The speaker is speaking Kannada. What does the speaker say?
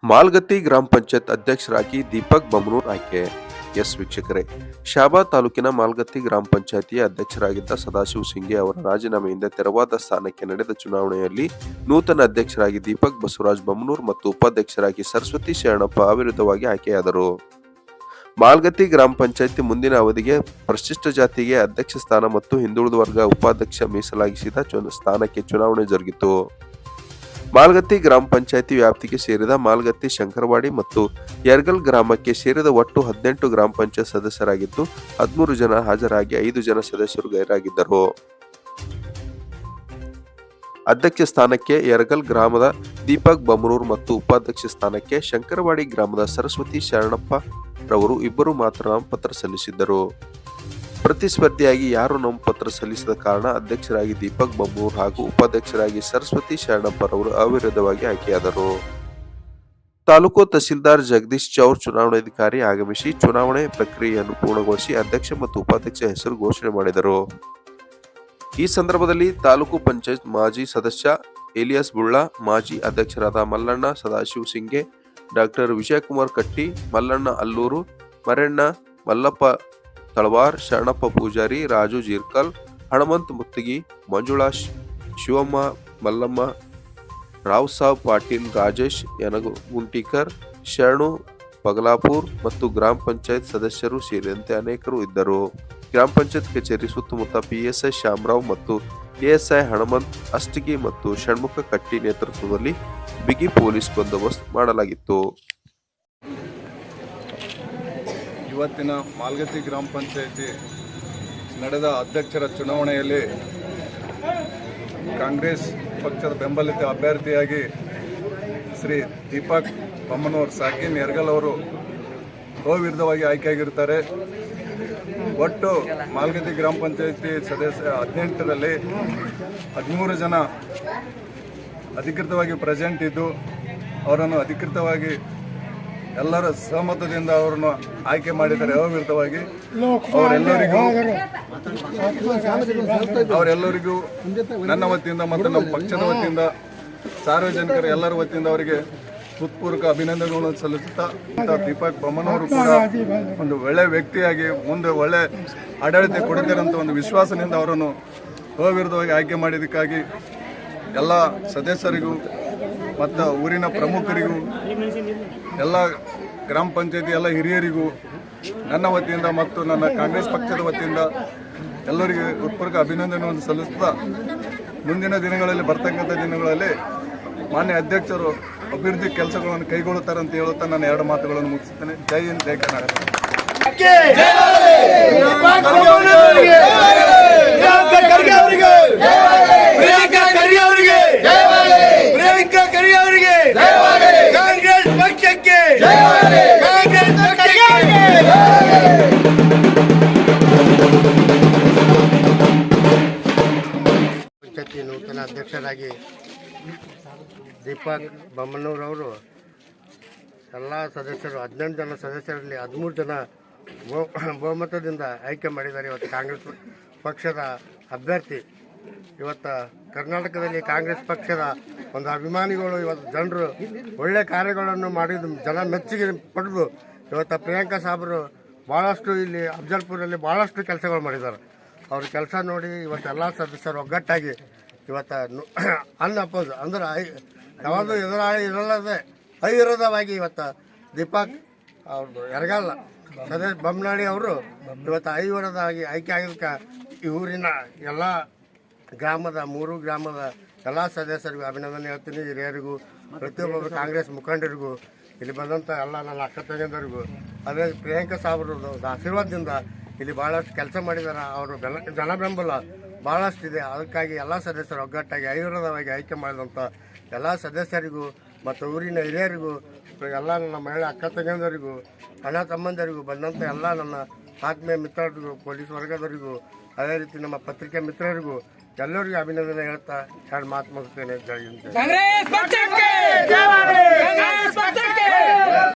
ಮಾಲ್ಗತ್ತಿ ಗ್ರಾಮ ಪಂಚಾಯತ್ ಅಧ್ಯಕ್ಷರಾಗಿ ದೀಪಕ್ ಬಮನೂರ್ ಆಯ್ಕೆ. ಎಸ್ ವೀಕ್ಷಕರೇ, ಶಾಬಾ ತಾಲೂಕಿನ ಮಾಲ್ಗತ್ತಿ ಗ್ರಾಮ ಪಂಚಾಯತಿಯ ಅಧ್ಯಕ್ಷರಾಗಿದ್ದ ಸದಾಶಿವ ಸಿಂಗೆ ಅವರ ರಾಜೀನಾಮೆಯಿಂದ ತೆರವಾದ ಸ್ಥಾನಕ್ಕೆ ನಡೆದ ಚುನಾವಣೆಯಲ್ಲಿ ನೂತನ ಅಧ್ಯಕ್ಷರಾಗಿ ದೀಪಕ್ ಬಸವರಾಜ್ ಬಮನೂರ್ ಮತ್ತು ಉಪಾಧ್ಯಕ್ಷರಾಗಿ ಸರಸ್ವತಿ ಶರಣಪ್ಪ ಅವಿರೋಧವಾಗಿ ಆಯ್ಕೆಯಾದರು. ಮಾಲ್ಗತ್ತಿ ಗ್ರಾಮ ಪಂಚಾಯತಿ ಮುಂದಿನ ಅವಧಿಗೆ ಪರಿಶಿಷ್ಟ ಜಾತಿಗೆ ಅಧ್ಯಕ್ಷ ಸ್ಥಾನ ಮತ್ತು ಹಿಂದುಳಿದ ವರ್ಗ ಉಪಾಧ್ಯಕ್ಷ ಮೀಸಲಾಗಿಸಿದ ಸ್ಥಾನಕ್ಕೆ ಚುನಾವಣೆ ಜರುಗಿತು. ಮಾಲ್ಗತ್ತಿ ಗ್ರಾಮ ಪಂಚಾಯತಿ ವ್ಯಾಪ್ತಿಗೆ ಸೇರಿದ ಮಾಲ್ಗತ್ತಿ, ಶಂಕರವಾಡಿ ಮತ್ತು ಯರ್ಗಲ್ ಗ್ರಾಮಕ್ಕೆ ಸೇರಿದ ಒಟ್ಟು 18 ಗ್ರಾಮ ಪಂಚಾಯತ್ ಸದಸ್ಯರಾಗಿದ್ದು 13 ಜನ ಹಾಜರಾಗಿ 5 ಜನ ಸದಸ್ಯರು ಗೈರಾಗಿದ್ದರು. ಅಧ್ಯಕ್ಷ ಸ್ಥಾನಕ್ಕೆ ಯರ್ಗಲ್ ಗ್ರಾಮದ ದೀಪಕ್ ಬಮನೂರ್ ಮತ್ತು ಉಪಾಧ್ಯಕ್ಷ ಸ್ಥಾನಕ್ಕೆ ಶಂಕರವಾಡಿ ಗ್ರಾಮದ ಸರಸ್ವತಿ ಶರಣಪ್ಪ ರವರು ಇಬ್ಬರು ಮಾತ್ರ ನಾಮಪತ್ರ ಸಲ್ಲಿಸಿದ್ದರು. ಪ್ರತಿಸ್ಪರ್ಧಿಯಾಗಿ ಯಾರು ನಾಮಪತ್ರ ಸಲ್ಲಿಸದ ಕಾರಣ ಅಧ್ಯಕ್ಷರಾಗಿ ದೀಪಕ್ ಬಮನೂರ್ ಹಾಗೂ ಉಪಾಧ್ಯಕ್ಷರಾಗಿ ಸರಸ್ವತಿ ಶರಣಪ್ಪರವರು ಅವಿರೋಧವಾಗಿ ಆಯ್ಕೆಯಾದರು. ತಾಲೂಕು ತಹಸೀಲ್ದಾರ್ ಜಗದೀಶ್ ಚೌರ್ ಚುನಾವಣಾಧಿಕಾರಿ ಆಗಮಿಸಿ ಚುನಾವಣೆ ಪ್ರಕ್ರಿಯೆಯನ್ನು ಪೂರ್ಣಗೊಳಿಸಿ ಅಧ್ಯಕ್ಷ ಮತ್ತು ಉಪಾಧ್ಯಕ್ಷ ಹೆಸರು ಘೋಷಣೆ ಮಾಡಿದರು. ಈ ಸಂದರ್ಭದಲ್ಲಿ ತಾಲೂಕು ಪಂಚಾಯತ್ ಮಾಜಿ ಸದಸ್ಯ ಎಲಿಯಾಸ್ ಬುಳ್ಳ, ಮಾಜಿ ಅಧ್ಯಕ್ಷರಾದ ಮಲ್ಲಣ್ಣ ಸದಾಶಿವ ಸಿಂಗೆ, ಡಾಕ್ಟರ್ ವಿಜಯಕುಮಾರ್ ಕಟ್ಟಿ, ಮಲ್ಲಣ್ಣ ಅಲ್ಲೂರು, ಮರೆಣ್ಣ, ಮಲ್ಲಪ್ಪ ತಳವಾರ್, ಶರಣಪ್ಪ ಪೂಜಾರಿ, ರಾಜು ಜೀರ್ಕಲ್, ಹಣಮಂತ್ ಮುತ್ತಿಗಿ, ಮಂಜುಳಾ ಶಿವಮ್ಮ, ಮಲ್ಲಮ್ಮ, ರಾವ್ ಸಾಬ್ ಪಾಟೀಲ್, ರಾಜೇಶ್ ಯನಗುಂಟಿಕರ್, ಶರಣು ಪಗಲಾಪುರ್ ಮತ್ತು ಗ್ರಾಮ ಪಂಚಾಯತ್ ಸದಸ್ಯರು ಸೇರಿದಂತೆ ಅನೇಕರು ಇದ್ದರು. ಗ್ರಾಮ ಪಂಚಾಯತ್ ಕಚೇರಿ ಸುತ್ತಮುತ್ತ ಪಿಎಸ್ಐ ಶ್ಯಾಮರಾವ್ ಮತ್ತು ಎಎಸ್ಐ ಹಣಮಂತ್ ಅಷ್ಟಗಿ ಮತ್ತು ಷಣ್ಮುಖ ಕಟ್ಟಿ ನೇತೃತ್ವದಲ್ಲಿ ಬಿಗಿ ಪೊಲೀಸ್ ಬಂದೋಬಸ್ತ್ ಮಾಡಲಾಗಿತ್ತು. ಇವತ್ತಿನ ಮಾಲ್ಗತ್ತಿ ಗ್ರಾಮ ಪಂಚಾಯತಿ ನಡೆದ ಅಧ್ಯಕ್ಷರ ಚುನಾವಣೆಯಲ್ಲಿ ಕಾಂಗ್ರೆಸ್ ಪಕ್ಷದ ಬೆಂಬಲಿತ ಅಭ್ಯರ್ಥಿಯಾಗಿ ಶ್ರೀ ದೀಪಕ್ ಬಮನೂರ್ ಸಾಕಿನ್ ಯರ್ಗಲ್ ಅವರು ಅವಿರೋಧವಾಗಿ ಆಯ್ಕೆಯಾಗಿರ್ತಾರೆ. ಒಟ್ಟು ಮಾಲ್ಗತ್ತಿ ಗ್ರಾಮ ಪಂಚಾಯತಿ ಸದಸ್ಯ 18ರಲ್ಲಿ 13 ಜನ ಅಧಿಕೃತವಾಗಿ ಪ್ರೆಸೆಂಟ್ ಇದ್ದು ಅವರನ್ನು ಅಧಿಕೃತವಾಗಿ ಎಲ್ಲರ ಸಹಮತದಿಂದ ಅವರನ್ನು ಆಯ್ಕೆ ಮಾಡಿದ್ದಾರೆ. ಅವಿರೋಧವಾಗಿ ಅವರೆಲ್ಲರಿಗೂ ನನ್ನ ವತಿಯಿಂದ ಮತ್ತು ನಮ್ಮ ಪಕ್ಷದ ವತಿಯಿಂದ ಸಾರ್ವಜನಿಕರ ಎಲ್ಲರ ವತಿಯಿಂದ ಅವರಿಗೆ ಹೃತ್ಪೂರ್ವಕ ಅಭಿನಂದನೆಗಳನ್ನು ಸಲ್ಲಿಸುತ್ತಾ ದೀಪಕ್ ಬಮನವರು ಕೂಡ ಒಂದು ಒಳ್ಳೆ ವ್ಯಕ್ತಿಯಾಗಿ ಮುಂದೆ ಒಳ್ಳೆ ಆಡಳಿತ ಕೊಡುತ್ತಾರಂತ ಒಂದು ವಿಶ್ವಾಸದಿಂದ ಅವರನ್ನು ಅವಿರೋಧವಾಗಿ ಆಯ್ಕೆ ಮಾಡಿದ್ದಕ್ಕಾಗಿ ಎಲ್ಲ ಸದಸ್ಯರಿಗೂ ಮತ್ತು ಊರಿನ ಪ್ರಮುಖರಿಗೂ ಎಲ್ಲ ಗ್ರಾಮ ಪಂಚಾಯತಿ ಎಲ್ಲ ಹಿರಿಯರಿಗೂ ನನ್ನ ವತಿಯಿಂದ ಮತ್ತು ನನ್ನ ಕಾಂಗ್ರೆಸ್ ಪಕ್ಷದ ವತಿಯಿಂದ ಎಲ್ಲರಿಗೂ ಹೃತ್ಪೂರ್ವಕ ಅಭಿನಂದನೆಯನ್ನು ಸಲ್ಲಿಸುತ್ತಾ ಮುಂದಿನ ದಿನಗಳಲ್ಲಿ ಬರ್ತಕ್ಕಂಥ ದಿನಗಳಲ್ಲಿ ಮಾನ್ಯ ಅಧ್ಯಕ್ಷರು ಅಭಿವೃದ್ಧಿ ಕೆಲಸಗಳನ್ನು ಕೈಗೊಳ್ಳುತ್ತಾರೆ ಅಂತ ಹೇಳುತ್ತಾ ನಾನು 2 ಮಾತುಗಳನ್ನು ಮುಗಿಸುತ್ತೇನೆ. ಜೈ ಹಿಂದ್, ಜೈ ಕರ್ನಾಟಕ. ಪಂಚಾಯತಿ ನೂತನ ಅಧ್ಯಕ್ಷರಾಗಿ ದೀಪಕ್ ಬಮನೂರ್ ಅವರು ಎಲ್ಲ ಸದಸ್ಯರು 18 ಜನ ಸದಸ್ಯರಲ್ಲಿ 13 ಜನ ಬಹುಮತದಿಂದ ಆಯ್ಕೆ ಮಾಡಿದ್ದಾರೆ. ಇವತ್ತು ಕಾಂಗ್ರೆಸ್ ಪಕ್ಷದ ಅಭ್ಯರ್ಥಿ. ಇವತ್ತು ಕರ್ನಾಟಕದಲ್ಲಿ ಕಾಂಗ್ರೆಸ್ ಪಕ್ಷದ ಒಂದು ಅಭಿಮಾನಿಗಳು, ಇವತ್ತು ಜನರು ಒಳ್ಳೆ ಕಾರ್ಯಗಳನ್ನು ಮಾಡಿದ ಜನ ಮೆಚ್ಚುಗೆ ಪಡೆದು ಇವತ್ತು ಪ್ರಿಯಾಂಕಾ ಸಾಬ್ರು ಭಾಳಷ್ಟು ಇಲ್ಲಿ ಅಫ್ಜಲ್ಪುರಲ್ಲಿ ಭಾಳಷ್ಟು ಕೆಲಸಗಳು ಮಾಡಿದ್ದಾರೆ. ಅವ್ರ ಕೆಲಸ ನೋಡಿ ಇವತ್ತೆಲ್ಲ ಸದಸ್ಯರು ಒಗ್ಗಟ್ಟಾಗಿ ಇವತ್ತು ಅನ್ಅಪೋಸ್ ಅಂದ್ರೆ ಯಾವುದು ಎದುರಾಳಿ ಇರಲ್ಲದೆ ಅವಿರೋಧವಾಗಿ ಇವತ್ತು ದೀಪಕ್ ಅವ್ರದ್ದು ಯರ್ಗಲ್ ಸದಸ್ಯ ಬೊಮ್ಮನಾಡಿ ಅವರು ಇವತ್ತು ಅವಿರೋಧವಾಗಿ ಆಯ್ಕೆ ಆಗಿದ್ದಕ್ಕೆ ಈ ಊರಿನ ಎಲ್ಲ ಗ್ರಾಮದ 3 ಗ್ರಾಮದ ಎಲ್ಲ ಸದಸ್ಯರಿಗೂ ಅಭಿನಂದನೆ ಹೇಳ್ತೀನಿ. ಹಿರಿಯರಿಗೂ, ಪ್ರತಿಯೊಬ್ಬರು ಕಾಂಗ್ರೆಸ್ ಮುಖಂಡರಿಗೂ, ಇಲ್ಲಿ ಬಂದಂಥ ಎಲ್ಲ ನನ್ನ ಅಕ್ಕ ತಂಗಿಯರಿಗೂ, ಅದೇ ಪ್ರಿಯಾಂಕಾ ಸಾಬ್ರದ್ದು ಆಶೀರ್ವಾದದಿಂದ ಇಲ್ಲಿ ಭಾಳಷ್ಟು ಕೆಲಸ ಮಾಡಿದ್ದಾರೆ. ಅವರು ಜನ ಬೆಂಬಲ ಭಾಳಷ್ಟಿದೆ. ಅದಕ್ಕಾಗಿ ಎಲ್ಲ ಸದಸ್ಯರು ಒಗ್ಗಟ್ಟಾಗಿ ಅವಿರೋಧವಾಗಿ ಆಯ್ಕೆ ಮಾಡಿದಂಥ ಎಲ್ಲ ಸದಸ್ಯರಿಗೂ ಮತ್ತು ಊರಿನ ಹಿರಿಯರಿಗೂ, ಎಲ್ಲ ನನ್ನ ಮಹಿಳಾ ಅಕ್ಕ ತಂಗಿಯರಿಗೂ, ಅಣ್ಣ ತಮ್ಮಂದರಿಗೂ, ಬಂದಂಥ ಎಲ್ಲ ನನ್ನ ಆತ್ಮೀಯ ಮಿತ್ರರಿಗೂ, ಪೊಲೀಸ್ ವರ್ಗದವರಿಗೂ, ಅದೇ ರೀತಿ ನಮ್ಮ ಪತ್ರಿಕೆ ಮಿತ್ರರಿಗೂ ಎಲ್ಲರಿಗೂ ಅಭಿನಂದನೆ ಹೇಳ್ತಾ 2 ಮಾತು ಮುಗಿಸ್ತೇನೆ. ಜೈ ಹಿಂದ್.